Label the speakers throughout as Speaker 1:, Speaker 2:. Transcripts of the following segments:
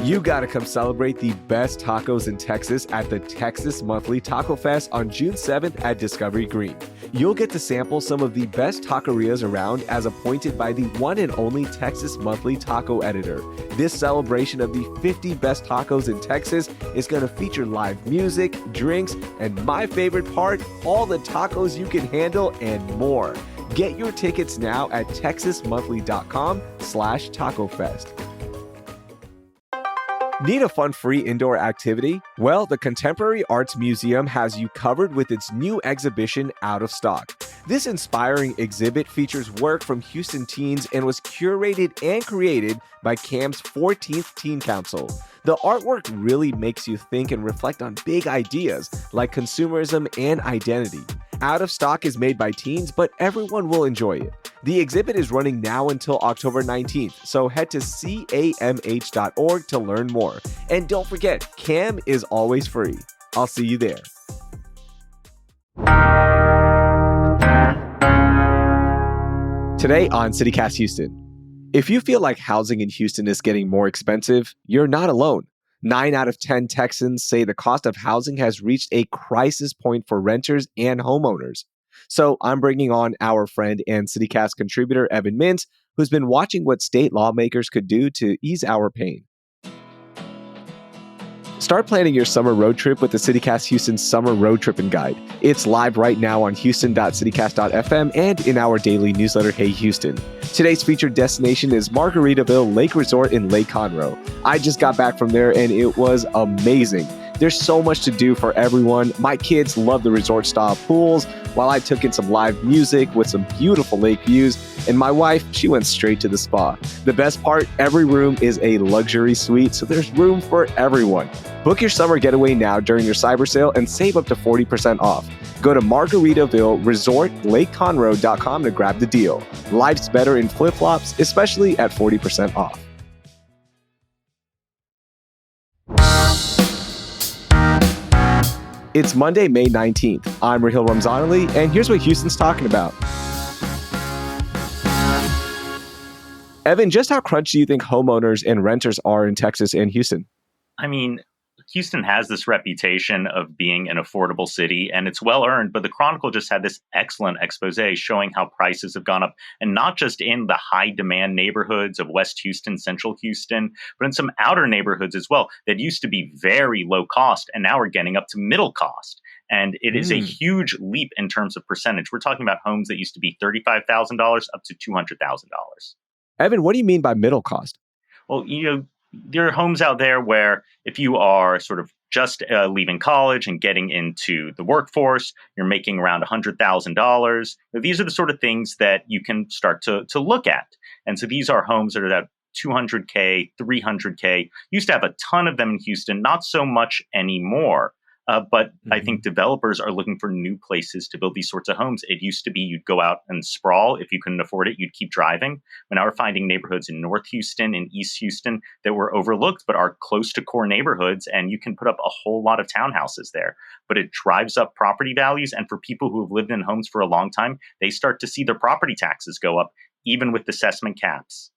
Speaker 1: You gotta come celebrate the best tacos in Texas at the Texas Monthly Taco Fest on June 7th at Discovery Green. You'll get to sample some of the best taquerias around as appointed by the one and only Texas Monthly Taco Editor. This celebration of the 50 best tacos in Texas is gonna feature live music, drinks, and my favorite part, all the tacos you can handle and more. Get your tickets now at texasmonthly.com/tacofest. Need a fun free indoor activity? Well, the Contemporary Arts Museum has you covered with its new exhibition, Out of Stock. This inspiring exhibit features work from Houston teens and was curated and created by CAM's 14th Teen Council. The artwork really makes you think and reflect on big ideas like consumerism and identity. Out of Stock is made by teens, but everyone will enjoy it. The exhibit is running now until October 19th, so head to camh.org to learn more. And don't forget, CAM is always free. I'll see you there. Today on CityCast Houston. If you feel like housing in Houston is getting more expensive, you're not alone. 9 out of 10 Texans say the cost of housing has reached a crisis point for renters and homeowners. So I'm bringing on our friend and CityCast contributor, Evan Mintz, who's been watching what state lawmakers could do to ease our pain. Start planning your summer road trip with the CityCast Houston Summer Road Tripping Guide. It's live right now on houston.citycast.fm and in our daily newsletter, Hey Houston. Today's featured destination is Margaritaville Lake Resort in Lake Conroe. I just got back from there and it was amazing. There's so much to do for everyone. My kids love the resort-style pools, while I took in some live music with some beautiful lake views, and my wife, she went straight to the spa. The best part, every room is a luxury suite, so there's room for everyone. Book your summer getaway now during your cyber sale and save up to 40% off. Go to Margaritaville Resort LakeConroe.com to grab the deal. Life's better in flip-flops, especially at 40% off. It's Monday, May 19th. I'm Raheel Ramzanali, and here's what Houston's talking about. Evan, just how crunched do you think homeowners and renters are in Texas and Houston?
Speaker 2: I mean, Houston has this reputation of being an affordable city, and it's well earned, but the Chronicle just had this excellent expose showing how prices have gone up, and not just in the high demand neighborhoods of West Houston, Central Houston, but in some outer neighborhoods as well that used to be very low cost and now are getting up to middle cost. And it is a huge leap in terms of percentage. We're talking about homes that used to be $35,000 up to $200,000.
Speaker 1: Evan, what do you mean by middle cost?
Speaker 2: Well, there are homes out there where if you are sort of just leaving college and getting into the workforce, you're making around $100,000. These are the sort of things that you can start to look at. And so these are homes that are that $200K, $300K. Used to have a ton of them in Houston, not so much anymore. But I think developers are looking for new places to build these sorts of homes. It used to be you'd go out and sprawl. If you couldn't afford it, you'd keep driving. But now we're finding neighborhoods in North Houston and East Houston that were overlooked but are close to core neighborhoods. And you can put up a whole lot of townhouses there. But it drives up property values. And for people who have lived in homes for a long time, they start to see their property taxes go up, even with assessment caps.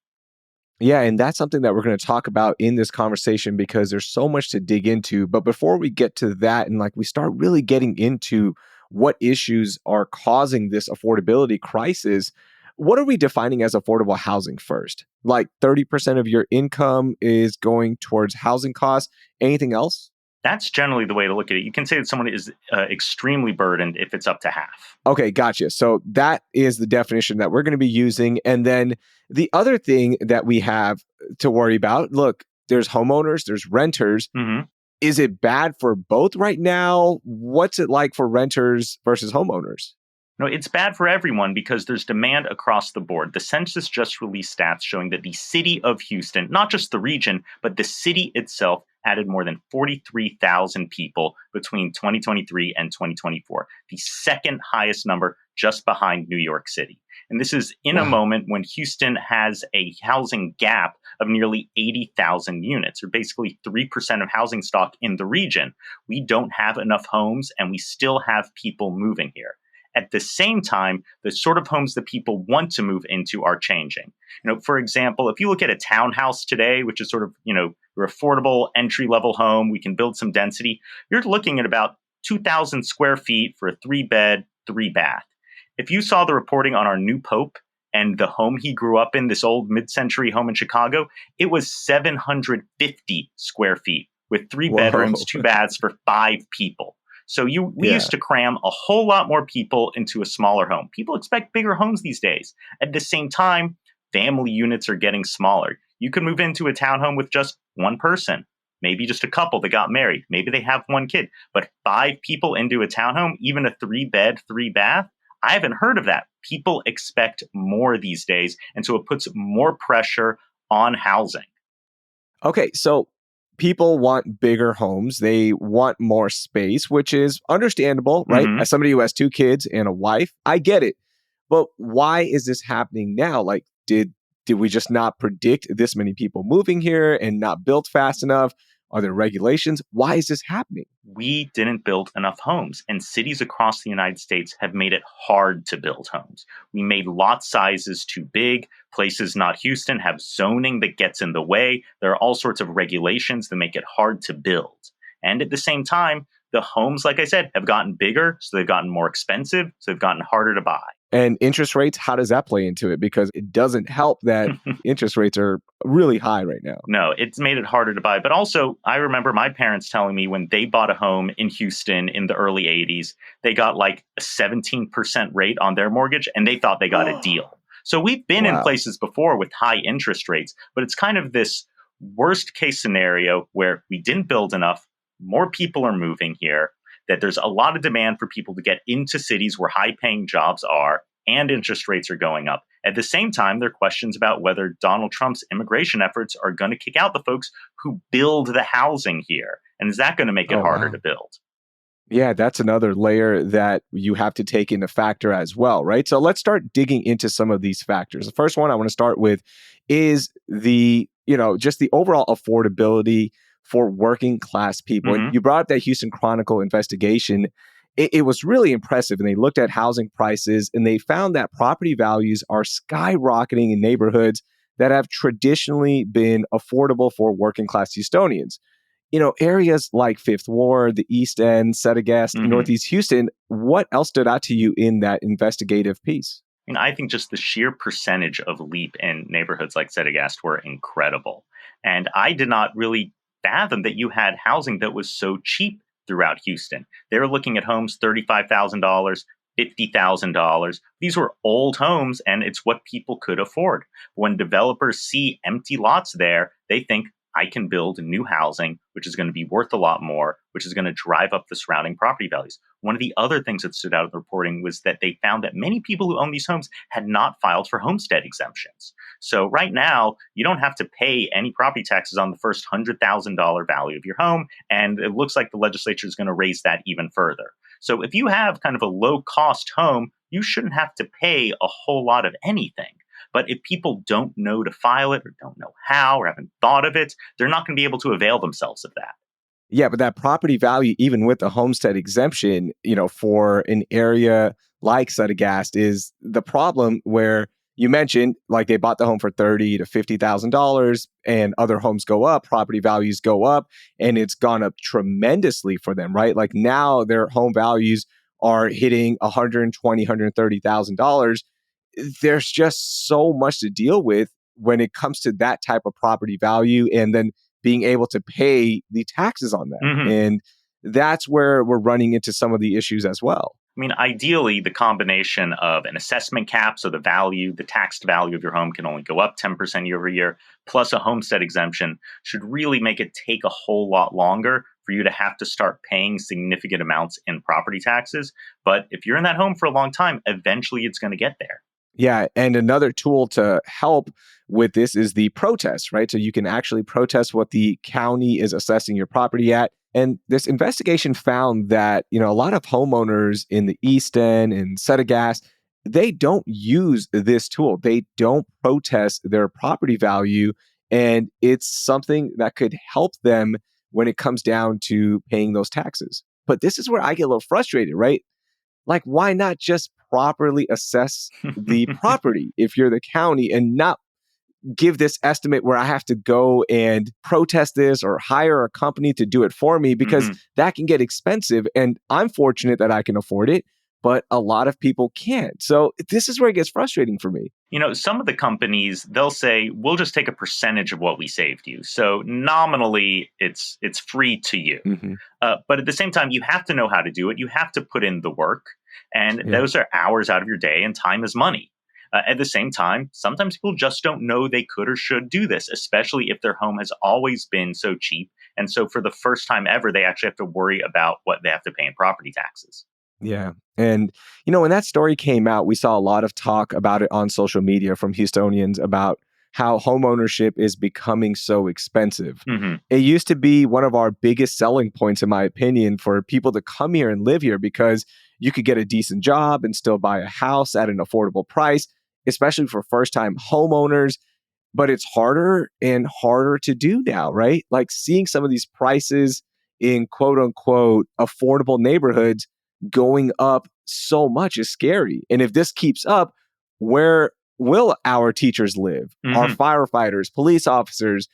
Speaker 1: Yeah, and that's something that we're going to talk about in this conversation because there's so much to dig into. But before we get to that and we start really getting into what issues are causing this affordability crisis, what are we defining as affordable housing first? Like 30% of your income is going towards housing costs. Anything else?
Speaker 2: That's generally the way to look at it. You can say that someone is extremely burdened if it's up to half.
Speaker 1: Okay, gotcha. So that is the definition that we're going to be using. And then the other thing that we have to worry about, look, there's homeowners, there's renters. Is it bad for both right now? What's it like for renters versus homeowners?
Speaker 2: No, it's bad for everyone because there's demand across the board. The census just released stats showing that the city of Houston, not just the region, but the city itself added more than 43,000 people between 2023 and 2024, the second highest number just behind New York City. And this is in a moment when Houston has a housing gap of nearly 80,000 units, or basically 3% of housing stock in the region. We don't have enough homes, and we still have people moving here. At the same time, the sort of homes that people want to move into are changing. For example, if you look at a townhouse today, which is sort of, your affordable entry-level home. We can build some density. You're looking at about 2,000 square feet for a 3-bed, 3-bath. If you saw the reporting on our new pope and the home he grew up in, this old mid-century home in Chicago, it was 750 square feet with 3
Speaker 1: Whoa.
Speaker 2: bedrooms, 2 baths for 5 people. So we
Speaker 1: Yeah.
Speaker 2: used to cram a whole lot more people into a smaller home. People expect bigger homes these days. At the same time, family units are getting smaller. You could move into a townhome with just one person, maybe just a couple that got married. Maybe they have one kid, but 5 people into a townhome, even a 3-bed, 3-bath, I haven't heard of that. People expect more these days. And so it puts more pressure on housing.
Speaker 1: Okay, so people want bigger homes. They want more space, which is understandable, right?
Speaker 2: Mhm.
Speaker 1: As somebody who has 2 kids and a wife, I get it. But why is this happening now? Like, did we just not predict this many people moving here and not build fast enough? Are there regulations? Why is this happening?
Speaker 2: We didn't build enough homes, and cities across the United States have made it hard to build homes. We made lot sizes too big. Places not Houston have zoning that gets in the way. There are all sorts of regulations that make it hard to build. And at the same time, the homes, like I said, have gotten bigger, so they've gotten more expensive, so they've gotten harder to buy.
Speaker 1: And interest rates, how does that play into it? Because it doesn't help that interest rates are really high right now.
Speaker 2: No, it's made it harder to buy. But also, I remember my parents telling me when they bought a home in Houston in the early 80s, they got like a 17% rate on their mortgage and they thought they got a deal. So we've been in
Speaker 1: Wow.
Speaker 2: places before with high interest rates, but it's kind of this worst case scenario where we didn't build enough, more people are moving here, that there's a lot of demand for people to get into cities where high paying jobs are, and interest rates are going up. At the same time, there are questions about whether Donald Trump's immigration efforts are going to kick out the folks who build the housing here. And is that going to make it
Speaker 1: Oh,
Speaker 2: harder
Speaker 1: wow.
Speaker 2: to build?
Speaker 1: Yeah, that's another layer that you have to take into factor as well, right? So let's start digging into some of these factors. The first one I want to start with is just the overall affordability for working class people. And
Speaker 2: Hmm.
Speaker 1: you brought up that Houston Chronicle investigation. It was really impressive. And they looked at housing prices and they found that property values are skyrocketing in neighborhoods that have traditionally been affordable for working class Houstonians. Areas like Fifth Ward, the East End, Setagast,
Speaker 2: Hmm.
Speaker 1: Northeast Houston, what else stood out to you in that investigative piece?
Speaker 2: I think just the sheer percentage of leap in neighborhoods like Setagast were incredible. And I did not really fathom that you had housing that was so cheap throughout Houston. They were looking at homes $35,000, $50,000. These were old homes, and it's what people could afford. When developers see empty lots there, they think, I can build new housing, which is going to be worth a lot more, which is going to drive up the surrounding property values. One of the other things that stood out in the reporting was that they found that many people who own these homes had not filed for homestead exemptions. So right now, you don't have to pay any property taxes on the first $100,000 value of your home. And it looks like the legislature is going to raise that even further. So if you have kind of a low cost home, you shouldn't have to pay a whole lot of anything. But if people don't know to file it or don't know how or haven't thought of it, they're not going to be able to avail themselves of that.
Speaker 1: Yeah, but that property value, even with the homestead exemption, for an area like Suttergast is the problem where you mentioned like they bought the home for $30,000 to $50,000 and other homes go up, property values go up, and it's gone up tremendously for them, right? Like now their home values are hitting $120,000, $130,000. There's just so much to deal with when it comes to that type of property value and then being able to pay the taxes on that.
Speaker 2: Mhm.
Speaker 1: And that's where we're running into some of the issues as well.
Speaker 2: Ideally, the combination of an assessment cap, so the taxed value of your home can only go up 10% year over year, plus a homestead exemption should really make it take a whole lot longer for you to have to start paying significant amounts in property taxes. But if you're in that home for a long time, eventually it's going to get there.
Speaker 1: Yeah. And another tool to help with this is the protest, right? So you can actually protest what the county is assessing your property at. And this investigation found that, a lot of homeowners in the East End and Setagast, they don't use this tool. They don't protest their property value. And it's something that could help them when it comes down to paying those taxes. But this is where I get a little frustrated, right? Like, why not just properly assess the property if you're the county and not give this estimate where I have to go and protest this or hire a company to do it for me, because that can get expensive. And I'm fortunate that I can afford it, but a lot of people can't. So this is where it gets frustrating for me.
Speaker 2: Some of the companies, they'll say, we'll just take a percentage of what we saved you. So nominally, it's free to you. But at the same time, you have to know how to do it. You have to put in the work. And those are hours out of your day, and time is money. At the same time, sometimes people just don't know they could or should do this, especially if their home has always been so cheap. And so for the first time ever, they actually have to worry about what they have to pay in property taxes.
Speaker 1: Yeah. And, when that story came out, we saw a lot of talk about it on social media from Houstonians about how homeownership is becoming so expensive. It used to be one of our biggest selling points, in my opinion, for people to come here and live here, because you could get a decent job and still buy a house at an affordable price, especially for first-time homeowners. But it's harder and harder to do now, right? Like seeing some of these prices in quote unquote affordable neighborhoods going up so much is scary. And if this keeps up, where will our teachers live? Our firefighters, police officers,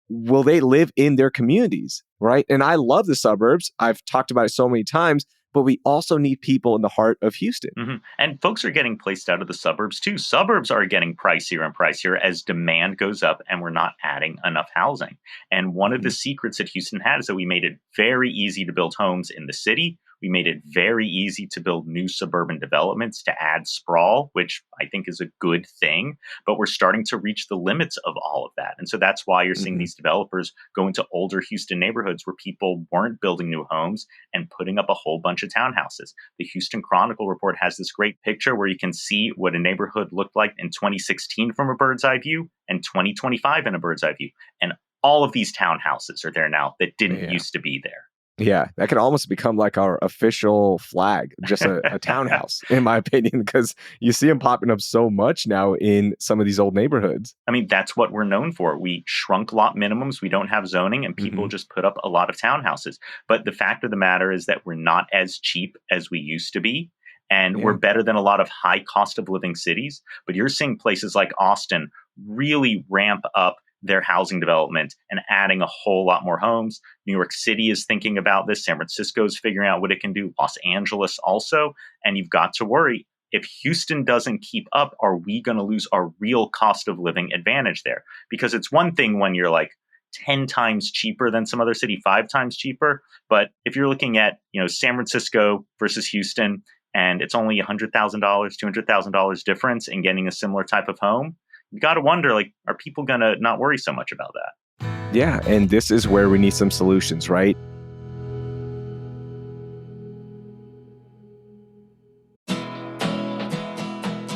Speaker 1: will they live in their communities, right? And I love the suburbs. I've talked about it so many times, but we also need people in the heart of Houston.
Speaker 2: And folks are getting placed out of the suburbs too. Suburbs are getting pricier and pricier as demand goes up and we're not adding enough housing. And one of the secrets that Houston had is that we made it very easy to build homes in the city. We made it very easy to build new suburban developments to add sprawl, which I think is a good thing. But we're starting to reach the limits of all of that. And so that's why you're seeing these developers go into older Houston neighborhoods where people weren't building new homes and putting up a whole bunch of townhouses. The Houston Chronicle report has this great picture where you can see what a neighborhood looked like in 2016 from a bird's eye view and 2025 in a bird's eye view. And all of these townhouses are there now that didn't used to be there.
Speaker 1: Yeah, that could almost become like our official flag, just a townhouse, in my opinion, because you see them popping up so much now in some of these old neighborhoods.
Speaker 2: I mean, that's what we're known for. We shrunk lot minimums. We don't have zoning, and people just put up a lot of townhouses. But the fact of the matter is that we're not as cheap as we used to be. And we're better than a lot of high cost of living cities. But you're seeing places like Austin really ramp up their housing development and adding a whole lot more homes. New York City is thinking about this. San Francisco is figuring out what it can do. Los Angeles also. And you've got to worry, if Houston doesn't keep up, are we going to lose our real cost of living advantage there? Because it's one thing when you're like 10 times cheaper than some other city, 5 times cheaper. But if you're looking at, San Francisco versus Houston, and it's only $100,000, $200,000 difference in getting a similar type of home, you got to wonder, are people going to not worry so much about that?
Speaker 1: Yeah, and this is where we need some solutions, right?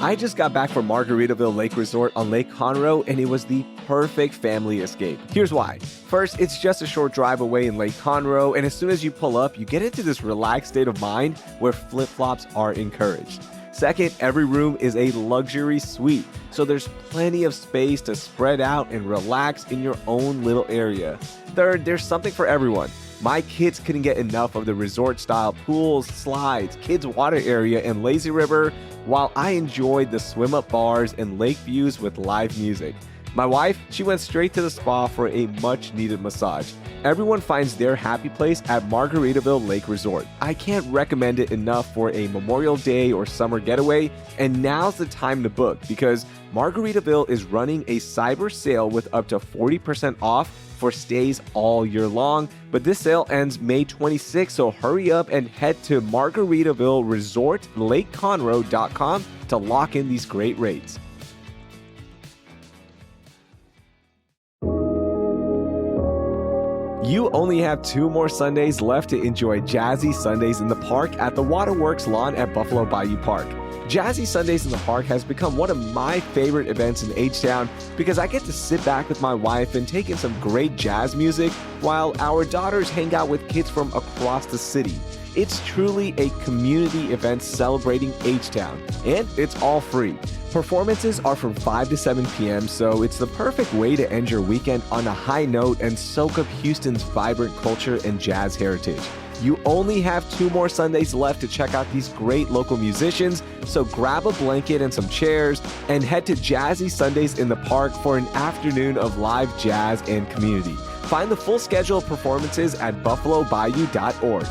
Speaker 1: I just got back from Margaritaville Lake Resort on Lake Conroe, and it was the perfect family escape. Here's why. First, it's just a short drive away in Lake Conroe, and as soon as you pull up, you get into this relaxed state of mind where flip-flops are encouraged. Second, every room is a luxury suite, so there's plenty of space to spread out and relax in your own little area. Third, there's something for everyone. My kids couldn't get enough of the resort-style pools, slides, kids' water area, and lazy river, while I enjoyed the swim-up bars and lake views with live music. My wife, she went straight to the spa for a much-needed massage. Everyone finds their happy place at Margaritaville Lake Resort. I can't recommend it enough for a Memorial Day or summer getaway, and now's the time to book because Margaritaville is running a cyber sale with up to 40% off for stays all year long. But this sale ends May 26th, so hurry up and head to Margaritaville Resort, LakeConroe.com to lock in these great rates. You only have 2 more Sundays left to enjoy Jazzy Sundays in the Park at the Waterworks Lawn at Buffalo Bayou Park. Jazzy Sundays in the Park has become one of my favorite events in H-Town because I get to sit back with my wife and take in some great jazz music while our daughters hang out with kids from across the city. It's truly a community event celebrating H-Town, and it's all free. Performances are from 5 to 7 p.m., so it's the perfect way to end your weekend on a high note and soak up Houston's vibrant culture and jazz heritage. You only have 2 more Sundays left to check out these great local musicians, so grab a blanket and some chairs and head to Jazzy Sundays in the Park for an afternoon of live jazz and community. Find the full schedule of performances at buffalobayou.org.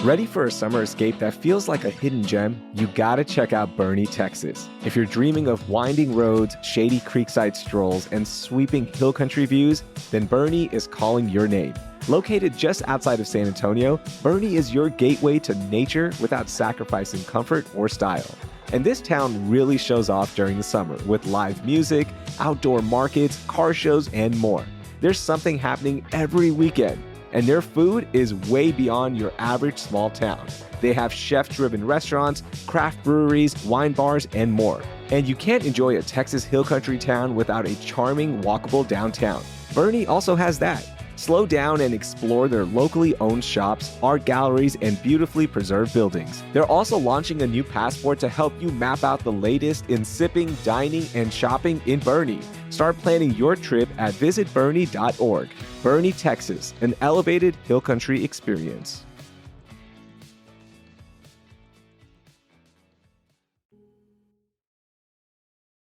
Speaker 1: Ready for a summer escape that feels like a hidden gem? You gotta check out Boerne, Texas. If you're dreaming of winding roads, shady creekside strolls, and sweeping hill country views, then Boerne is calling your name. Located just outside of San Antonio, Boerne is your gateway to nature without sacrificing comfort or style. And this town really shows off during the summer with live music, outdoor markets, car shows, and more. There's something happening every weekend. And their food is way beyond your average small town. They have chef-driven restaurants, craft breweries, wine bars, and more. And you can't enjoy a Texas hill country town without a charming, walkable downtown. Boerne also has that. Slow down and explore their locally owned shops, art galleries, and beautifully preserved buildings. They're also launching a new passport to help you map out the latest in sipping, dining, and shopping in Boerne. Start planning your trip at visitboerne.org. Boerne, Texas, an elevated hill country experience.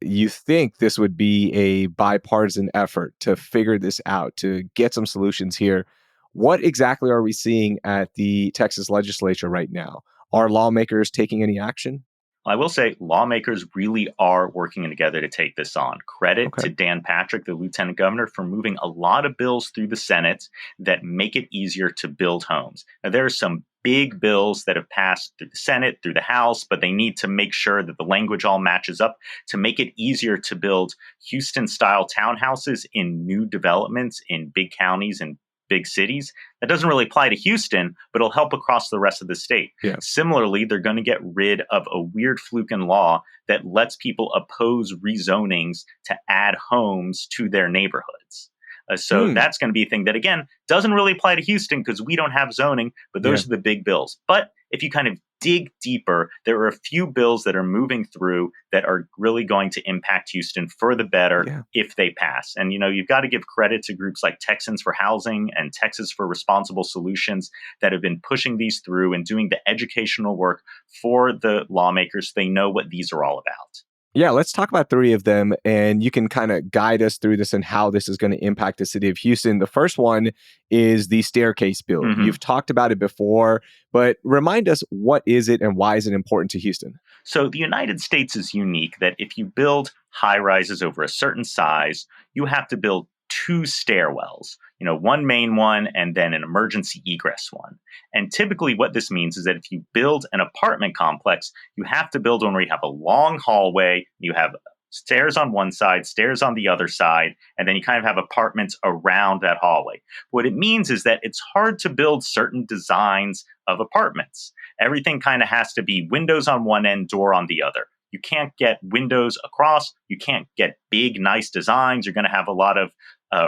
Speaker 1: You think this would be a bipartisan effort to figure this out, to get some solutions here. What exactly are we seeing at the Texas legislature right now? Are lawmakers taking any action?
Speaker 2: I will say lawmakers really are working together to take this on. Credit to Dan Patrick, the lieutenant governor, for moving a lot of bills through the Senate that make it easier to build homes. Now, there are some big bills that have passed through the Senate, through the House, but they need to make sure that the language all matches up to make it easier to build Houston-style townhouses in new developments in big counties and big cities. That doesn't really apply to Houston, but it'll help across the rest of the state.
Speaker 1: Yeah.
Speaker 2: Similarly, they're going to get rid of a weird fluke in law that lets people oppose rezonings to add homes to their neighborhoods. So that's going to be a thing that, again, doesn't really apply to Houston because we don't have zoning, but those are the big bills. But if you kind of dig deeper, there are a few bills that are moving through that are really going to impact Houston for the better if they pass. And, you know, you've got to give credit to groups like Texans for Housing and Texas for Responsible Solutions that have been pushing these through and doing the educational work for the lawmakers. They know what these are all about.
Speaker 1: Yeah, let's talk about 3 of them, and you can kind of guide us through this and how this is going to impact the city of Houston. The first one is the staircase bill. You've talked about it before, but remind us, what is it and why is it important to Houston?
Speaker 2: So the United States is unique that if you build high rises over a certain size, you have to build 2 stairwells, you know, one main one and then an emergency egress one. And typically what this means is that if you build an apartment complex, you have to build one where you have a long hallway, you have stairs on one side, stairs on the other side, and then you kind of have apartments around that hallway. What it means is that it's hard to build certain designs of apartments. Everything kind of has to be windows on one end, door on the other. You can't get windows across. You can't get big, nice designs. You're going to have a lot of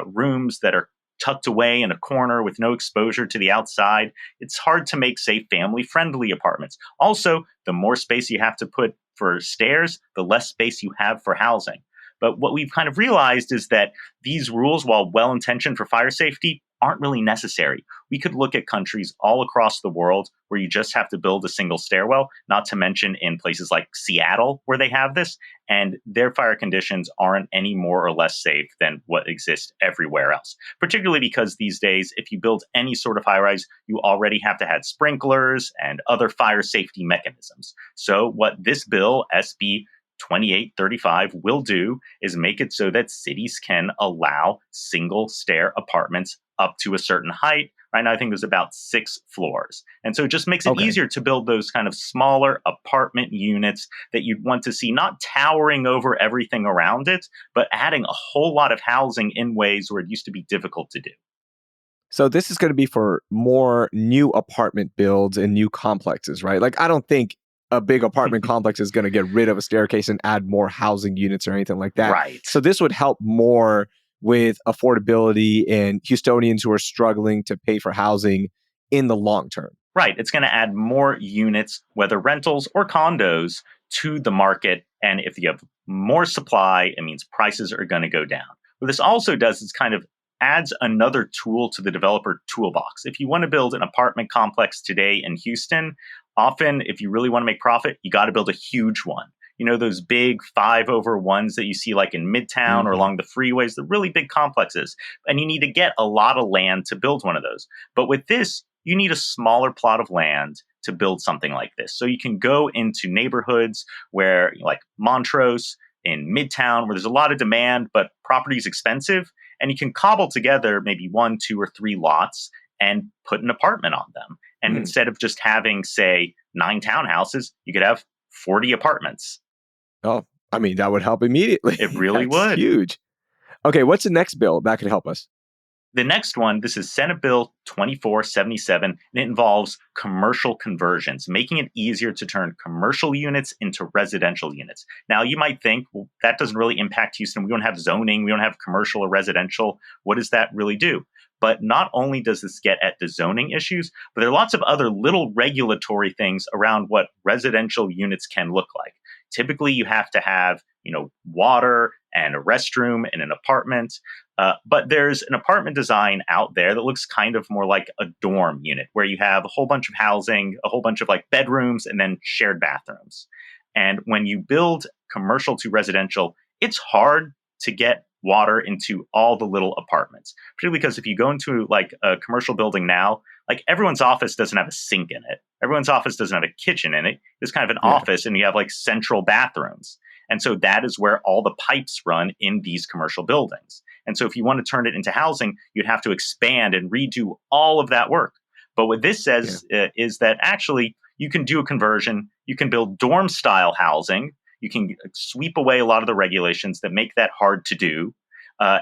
Speaker 2: rooms that are tucked away in a corner with no exposure to the outside. It's hard to make, say, family-friendly apartments. Also, the more space you have to put for stairs, the less space you have for housing. But what we've kind of realized is that these rules, while well-intentioned for fire safety, aren't really necessary. We could look at countries all across the world where you just have to build a single stairwell, not to mention in places like Seattle where they have this, and their fire conditions aren't any more or less safe than what exists everywhere else. Particularly because these days, if you build any sort of high-rise, you already have to have sprinklers and other fire safety mechanisms. So what this bill, SB 2835, will do is make it so that cities can allow single stair apartments up to a certain height. Right now, I think there's about 6 floors. And so it just makes it easier to build those kind of smaller apartment units that you'd want to see not towering over everything around it, but adding a whole lot of housing in ways where it used to be difficult to do.
Speaker 1: So this is going to be for more new apartment builds and new complexes, right? Like, I don't think a big apartment complex is going to get rid of a staircase and add more housing units or anything like that.
Speaker 2: Right.
Speaker 1: So this would help more with affordability and Houstonians who are struggling to pay for housing in the long term.
Speaker 2: Right. It's going to add more units, whether rentals or condos, to the market. And if you have more supply, it means prices are going to go down. What this also does is kind of adds another tool to the developer toolbox. If you want to build an apartment complex today in Houston, often if you really want to make profit, you got to build a huge one. You know, those big 5/1s that you see like in Midtown or
Speaker 1: Hmm.
Speaker 2: along the freeways, the really big complexes. And you need to get a lot of land to build one of those. But with this, you need a smaller plot of land to build something like this. So you can go into neighborhoods where, like Montrose in Midtown, where there's a lot of demand, but property is expensive. And you can cobble together maybe 1, 2, or 3 lots and put an apartment on them. And
Speaker 1: Hmm.
Speaker 2: instead of just having, say, 9 townhouses, you could have 40 apartments.
Speaker 1: Oh, I mean, that would help immediately.
Speaker 2: It really
Speaker 1: That's
Speaker 2: would.
Speaker 1: huge. Okay, what's the next bill that could help us?
Speaker 2: The next one, this is Senate Bill 2477, and it involves commercial conversions, making it easier to turn commercial units into residential units. Now, you might think, well, that doesn't really impact Houston. We don't have zoning, we don't have commercial or residential. What does that really do? But not only does this get at the zoning issues, but there are lots of other little regulatory things around what residential units can look like. Typically, you have to have, water and a restroom in an apartment. But there's an apartment design out there that looks kind of more like a dorm unit where you have a whole bunch of housing, a whole bunch of like bedrooms, and then shared bathrooms. And when you build commercial to residential, it's hard to get water into all the little apartments, particularly because if you go into like a commercial building now, like everyone's office doesn't have a sink in it. Everyone's office doesn't have a kitchen in it. It's kind of an
Speaker 1: Yeah.
Speaker 2: office and you have like central bathrooms. And so that is where all the pipes run in these commercial buildings. And so if you want to turn it into housing, you'd have to expand and redo all of that work. But what this
Speaker 1: Yeah.
Speaker 2: says is that actually you can do a conversion, you can build dorm style housing, you can sweep away a lot of the regulations that make that hard to do.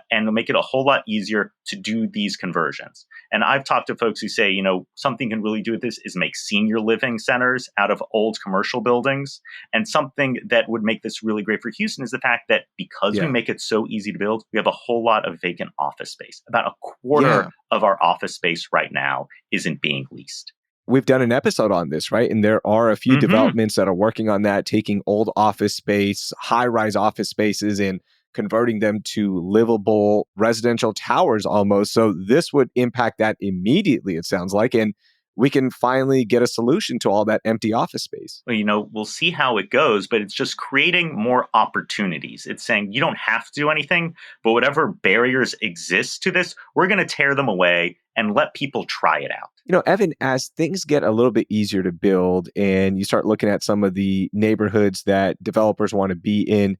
Speaker 2: And make it a whole lot easier to do these conversions. And I've talked to folks who say, something can really do with this is make senior living centers out of old commercial buildings. And something that would make this really great for Houston is the fact that because we
Speaker 1: Yeah.
Speaker 2: make it so easy to build, we have a whole lot of vacant office space. About a quarter
Speaker 1: Yeah.
Speaker 2: of our office space right now isn't being leased.
Speaker 1: We've done an episode on this, right? And there are a few
Speaker 2: Hmm.
Speaker 1: developments that are working on that, taking old office space, high rise office spaces, and converting them to livable residential towers almost. So this would impact that immediately, it sounds like. And we can finally get a solution to all that empty office space.
Speaker 2: Well, we'll see how it goes, but it's just creating more opportunities. It's saying you don't have to do anything, but whatever barriers exist to this, we're going to tear them away and let people try it out.
Speaker 1: Evan, as things get a little bit easier to build and you start looking at some of the neighborhoods that developers want to be in,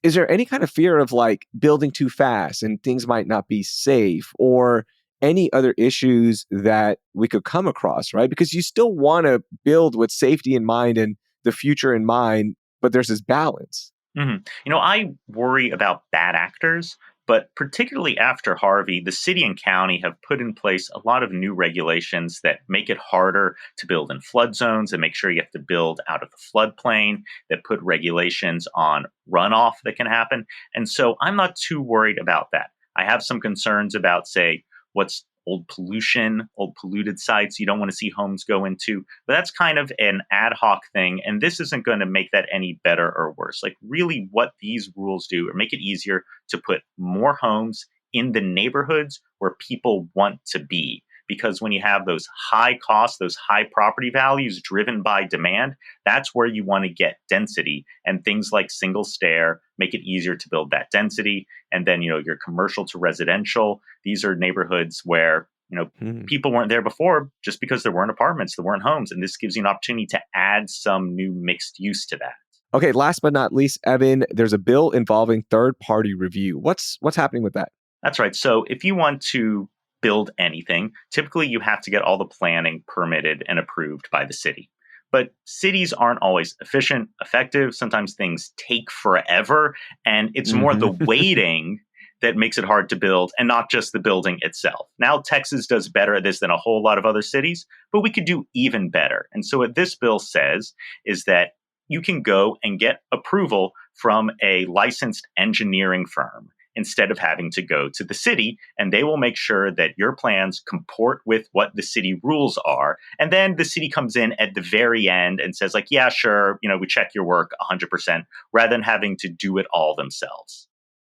Speaker 1: is there any kind of fear of like building too fast and things might not be safe or any other issues that we could come across, right? Because you still want to build with safety in mind and the future in mind, but there's this balance.
Speaker 2: hmm I worry about bad actors, but particularly after Harvey, the city and county have put in place a lot of new regulations that make it harder to build in flood zones and make sure you have to build out of the floodplain, that put regulations on runoff that can happen. And so I'm not too worried about that. I have some concerns about, say, what's old pollution, old polluted sites you don't want to see homes go into. But that's kind of an ad hoc thing. And this isn't going to make that any better or worse. Like, really, what these rules do are make it easier to put more homes in the neighborhoods where people want to be. Because when you have those high costs, those high property values driven by demand, that's where you want to get density. And things like single stair make it easier to build that density. And then, your commercial to residential, these are neighborhoods where,
Speaker 1: Hmm.
Speaker 2: people weren't there before just because there weren't apartments, there weren't homes. And this gives you an opportunity to add some new mixed use to that.
Speaker 1: Okay, last but not least, Evan, there's a bill involving third-party review. What's happening with that?
Speaker 2: That's right. So if you want to build anything, typically you have to get all the planning permitted and approved by the city. But cities aren't always efficient, effective. Sometimes things take forever. And it's more the
Speaker 1: Hmm.
Speaker 2: waiting that makes it hard to build and not just the building itself. Now, Texas does better at this than a whole lot of other cities, but we could do even better. And so what this bill says is that you can go and get approval from a licensed engineering firm instead of having to go to the city. And they will make sure that your plans comport with what the city rules are. And then the city comes in at the very end and says, like, yeah, sure, we check your work 100%, rather than having to do it all themselves.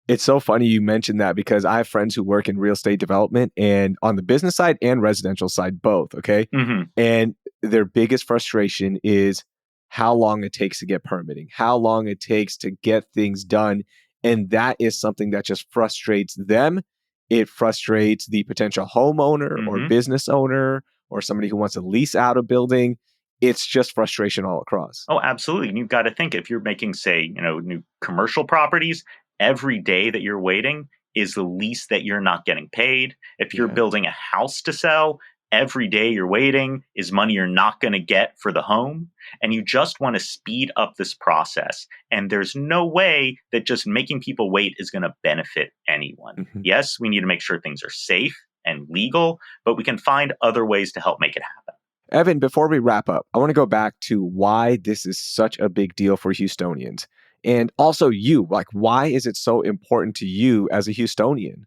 Speaker 1: It's so funny you mentioned that because I have friends who work in real estate development and on the business side and residential side, both. Okay.
Speaker 2: Mm-hmm.
Speaker 1: And their biggest frustration is how long it takes to get permitting, how long it takes to get things done. And that is something that just frustrates them. It frustrates the potential homeowner or
Speaker 2: Mm-hmm.
Speaker 1: business owner or somebody who wants to lease out a building. It's just frustration all across.
Speaker 2: Oh, absolutely. And you've got to think, if you're making, say, new commercial properties, every day that you're waiting is the least that you're not getting paid. If you're
Speaker 1: Yeah.
Speaker 2: building a house to sell, every day you're waiting is money you're not going to get for the home. And you just want to speed up this process. And there's no way that just making people wait is going to benefit anyone.
Speaker 1: Mhm.
Speaker 2: Yes, we need to make sure things are safe and legal, but we can find other ways to help make it happen.
Speaker 1: Evan, before we wrap up, I want to go back to why this is such a big deal for Houstonians. And also you, like, why is it so important to you as a Houstonian?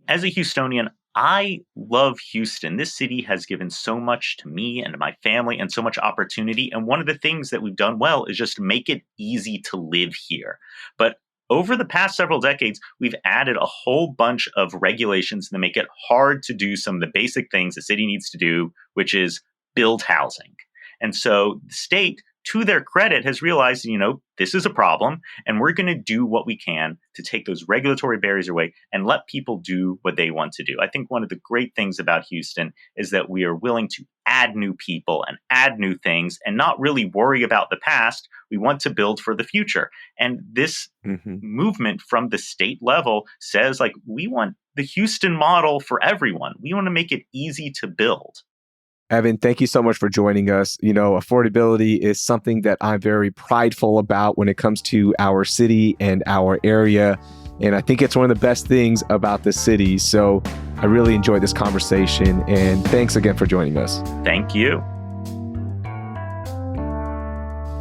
Speaker 2: As a Houstonian, I love Houston. This city has given so much to me and to my family and so much opportunity. And one of the things that we've done well is just make it easy to live here. But over the past several decades, we've added a whole bunch of regulations that make it hard to do some of the basic things the city needs to do, which is build housing. And so the state, to their credit, has realized, this is a problem, and we're going to do what we can to take those regulatory barriers away and let people do what they want to do. I think one of the great things about Houston is that we are willing to add new people and add new things and not really worry about the past. We want to build for the future. And this movement from the state level says, like, we want the Houston model for everyone. We want to make it easy to build.
Speaker 1: Evan, thank you so much for joining us. Affordability is something that I'm very prideful about when it comes to our city and our area. And I think it's one of the best things about the city. So I really enjoyed this conversation. And thanks again for joining us.
Speaker 2: Thank you.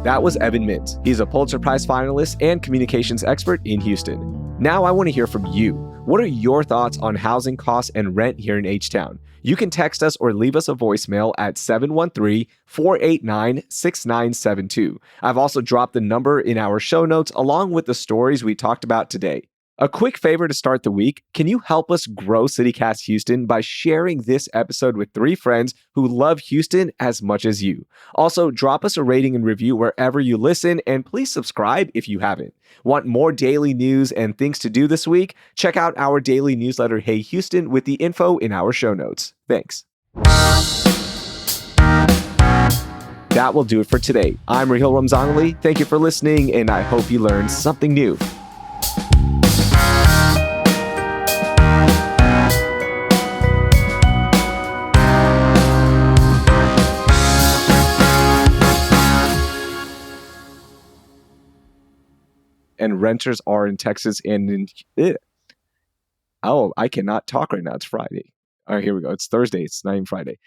Speaker 1: That was Evan Mintz. He's a Pulitzer Prize finalist and communications expert in Houston. Now I want to hear from you. What are your thoughts on housing costs and rent here in H-Town? You can text us or leave us a voicemail at 713-489-6972. I've also dropped the number in our show notes along with the stories we talked about today. A quick favor to start the week, can you help us grow CityCast Houston by sharing this episode with 3 friends who love Houston as much as you? Also, drop us a rating and review wherever you listen, and please subscribe if you haven't. Want more daily news and things to do this week? Check out our daily newsletter, Hey Houston, with the info in our show notes. Thanks. That will do it for today. I'm Raheel Ramzanali. Thank you for listening, and I hope you learned something new. And renters are in Texas and I cannot talk right now. It's Friday. All right, here we go. It's Thursday. It's not even Friday.